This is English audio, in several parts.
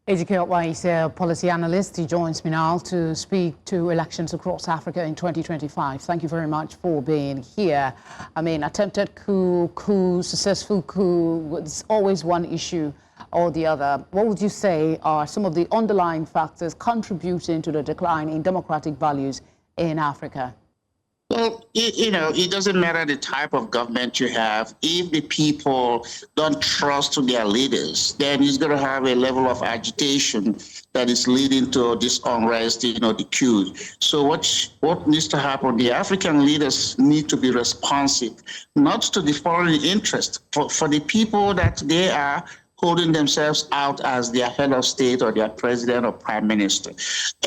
Ejike is a policy analyst. He joins me now to speak to elections across Africa in 2025. Thank you very much for being here. I mean, attempted coup, successful coup, it's always one issue or the other. What would you say are some of the underlying factors contributing to the decline in democratic values in Africa? Well, it doesn't matter the type of government you have. If the people don't trust their leaders, then it's going to have a level of agitation that is leading to this unrest, the coups. So what needs to happen? The African leaders need to be responsive, not to the foreign interest, for the people that they are holding themselves out as their head of state or their president or prime minister.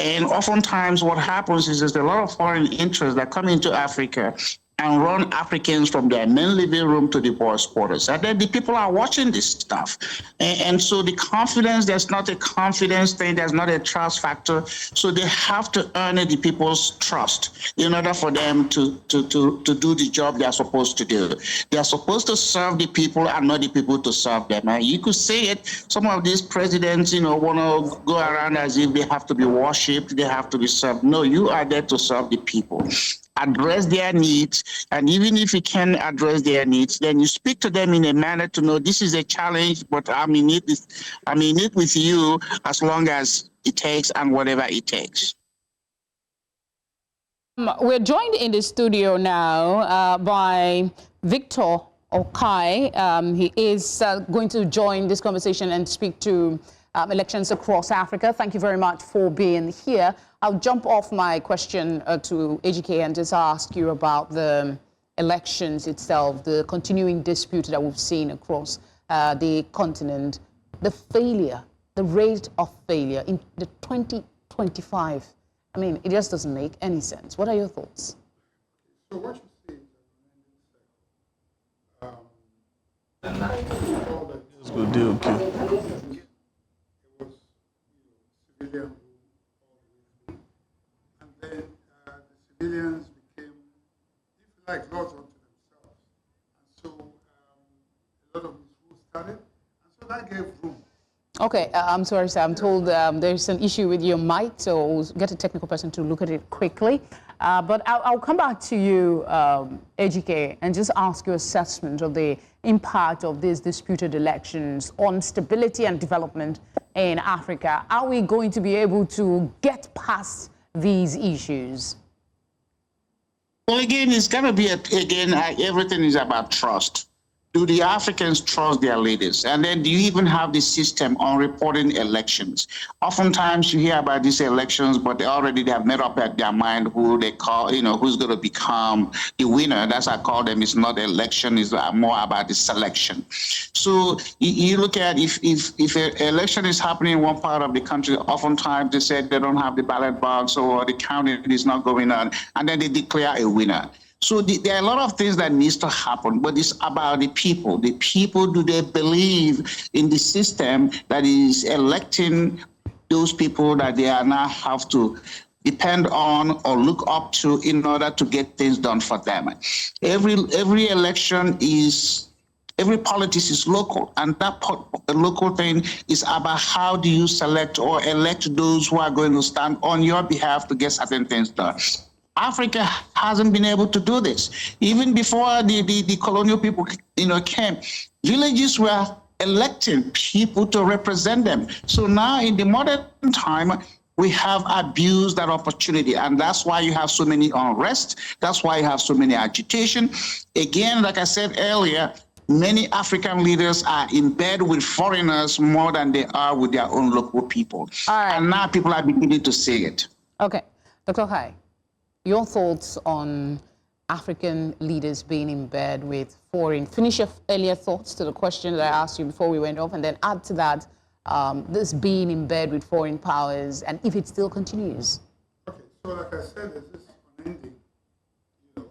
And oftentimes what happens is there's a lot of foreign interests that come into Africa and run Africans from their main living room to the boys' quarters. And then the people are watching this stuff. And so the confidence, there's not a confidence thing, there's not a trust factor. So they have to earn the people's trust in order for them to do the job they're supposed to do. They're supposed to serve the people and not the people to serve them. And you could say it, some of these presidents, want to go around as if they have to be worshipped, they have to be served. No, you are there to serve the people. Address their needs, and even if you can address their needs, then you speak to them in a manner to know this is a challenge, but I'm in it with you as long as it takes and whatever it takes. We're joined in the studio now by Victor Okai. He is going to join this conversation and speak to elections across Africa. Thank you very much for being here. I'll jump off my question to Ejike and just ask you about the elections itself, the continuing dispute that we've seen across the continent, the failure, the rate of failure in the 2025. I mean, it just doesn't make any sense. What are your thoughts? So what you see is good deal, okay. It was civilian. The civilians became, if you like, lords unto themselves. And so a lot of misrule started, and so that gave room. Okay, I'm sorry, sir. I'm told there's an issue with your mic, so we'll get a technical person to look at it quickly. But I'll come back to you, Ejike, and just ask your assessment of the impact of these disputed elections on stability and development in Africa. Are we going to be able to get past these issues? Well, again, it's going to be, everything is about trust. Do the Africans trust their leaders? And then do you even have the system on reporting elections? Oftentimes you hear about these elections, but they have made up their mind who they call, who's going to become the winner. That's I call them. It's not election, it's more about the selection. So you look at if an election is happening in one part of the country, oftentimes they said they don't have the ballot box or the counting is not going on, and then they declare a winner. So there are a lot of things that needs to happen, but it's about the people. The people, do they believe in the system that is electing those people that they are now have to depend on or look up to in order to get things done for them? Every election is, every politics is local, and that local thing is about how do you select or elect those who are going to stand on your behalf to get certain things done. Africa hasn't been able to do this. Even before the colonial people, came, villages were electing people to represent them. So now in the modern time, we have abused that opportunity, and that's why you have so many unrest. That's why you have so many agitation. Again, like I said earlier, many African leaders are in bed with foreigners more than they are with their own local people. All right. And now people are beginning to see it. Okay, Dr. Hai. Your thoughts on African leaders being in bed with foreign? Finish your earlier thoughts to the question that I asked you before we went off, and then add to that this being in bed with foreign powers, and if it still continues. Okay, so like I said, there's this unending, circle.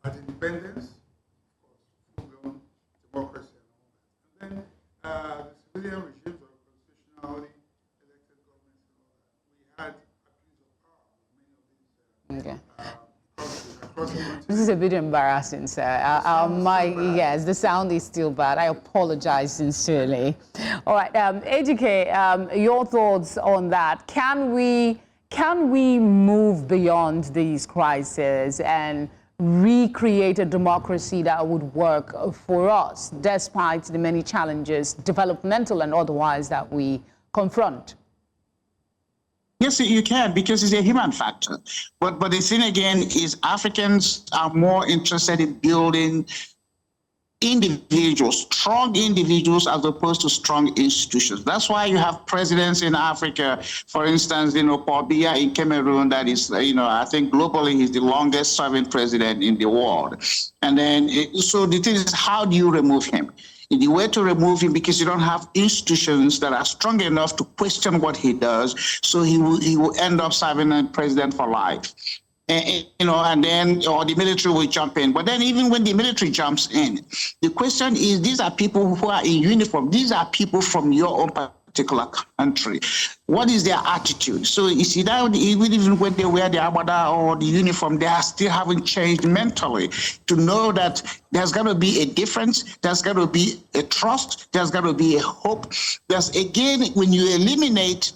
At independence, of course, full-blown democracy and all that. And then the civilian regimes or constitutionally had abuse of power in many of these across the This is a bit embarrassing, sir. Yes, the sound is still bad. I apologize sincerely. All right, Ejike, your thoughts on that. Can we move beyond these crises and recreate a democracy that would work for us, despite the many challenges, developmental and otherwise, that we confront? Yes, you can, because it's a human factor. But the thing again is Africans are more interested in building individuals, strong individuals, as opposed to strong institutions. That's why you have presidents in Africa, for instance, Paul Biya in Cameroon, that is, I think globally he's the longest serving president in the world. And then, so the thing is, how do you remove him? The way to remove him, because you don't have institutions that are strong enough to question what he does, so he will end up serving as president for life. And then, or the military will jump in. But then even when the military jumps in, the question is, these are people who are in uniform. These are people from your own particular country. What is their attitude? So you see that even when they wear the abada or the uniform, they are still haven't changed mentally to know that there's got to be a difference. There's got to be a trust. There's got to be a hope. There's, again, when you eliminate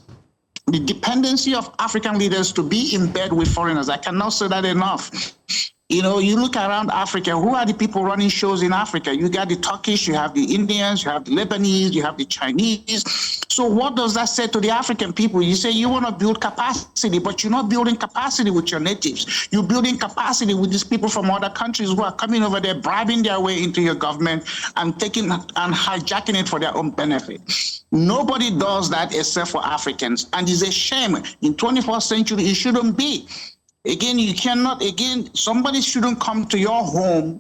the dependency of African leaders to be in bed with foreigners, I cannot say that enough. You look around Africa, who are the people running shows in Africa? You got the Turkish, you have the Indians, you have the Lebanese, you have the Chinese. So what does that say to the African people? You say you want to build capacity, but you're not building capacity with your natives. You're building capacity with these people from other countries who are coming over there, bribing their way into your government and taking and hijacking it for their own benefit. Nobody does that except for Africans. And it's a shame. In 21st century, it shouldn't be. Again, somebody shouldn't come to your home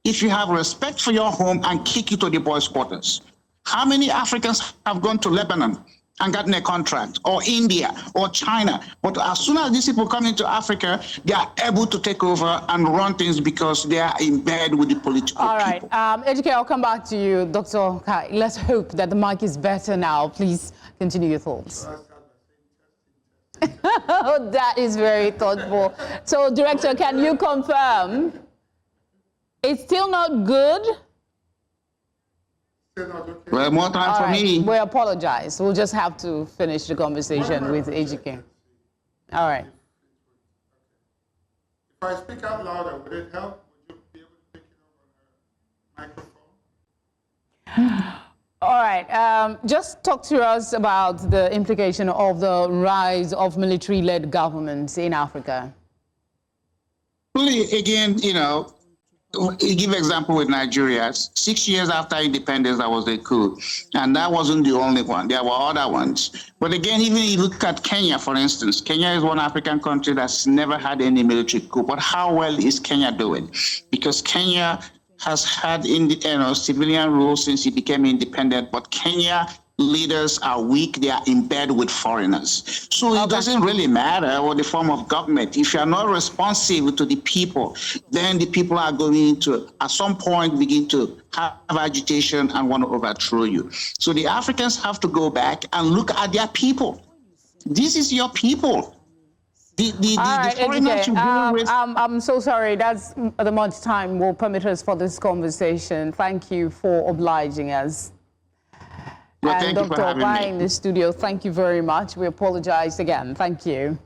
if you have respect for your home and kick you to the boys' quarters. How many Africans have gone to Lebanon and gotten a contract, or India, or China? But as soon as these people come into Africa, they are able to take over and run things because they are in bed with the political All right, Ejike, I'll come back to you, Dr. Kai. Let's hope that the mic is better now. Please continue your thoughts. Oh, that is very thoughtful. So, Director, can you confirm it's still not good? Well, more time for me. We apologize. We'll just have to finish the conversation with Ejike. All right. If I speak out louder, would it help? Would you be able to pick it up on a microphone? All right, just talk to us about the implication of the rise of military-led governments in Africa. Well, again, you give example with Nigeria. 6 years after independence, there was a coup, and that wasn't the only one. There were other ones. But again, even if you look at Kenya, for instance, Kenya is one African country that's never had any military coup. But how well is Kenya doing? Because Kenya has had civilian rule since it became independent, but Kenya leaders are weak. They are in bed with foreigners. So it doesn't really matter what the form of government. If you are not responsive to the people, then the people are going to, at some point, begin to have agitation and want to overthrow you. So the Africans have to go back and look at their people. This is your people. I'm so sorry. That's the much time will permit us for this conversation. Thank you for obliging us. Well, and Dr. Obai in the studio, thank you very much. We apologize again. Thank you.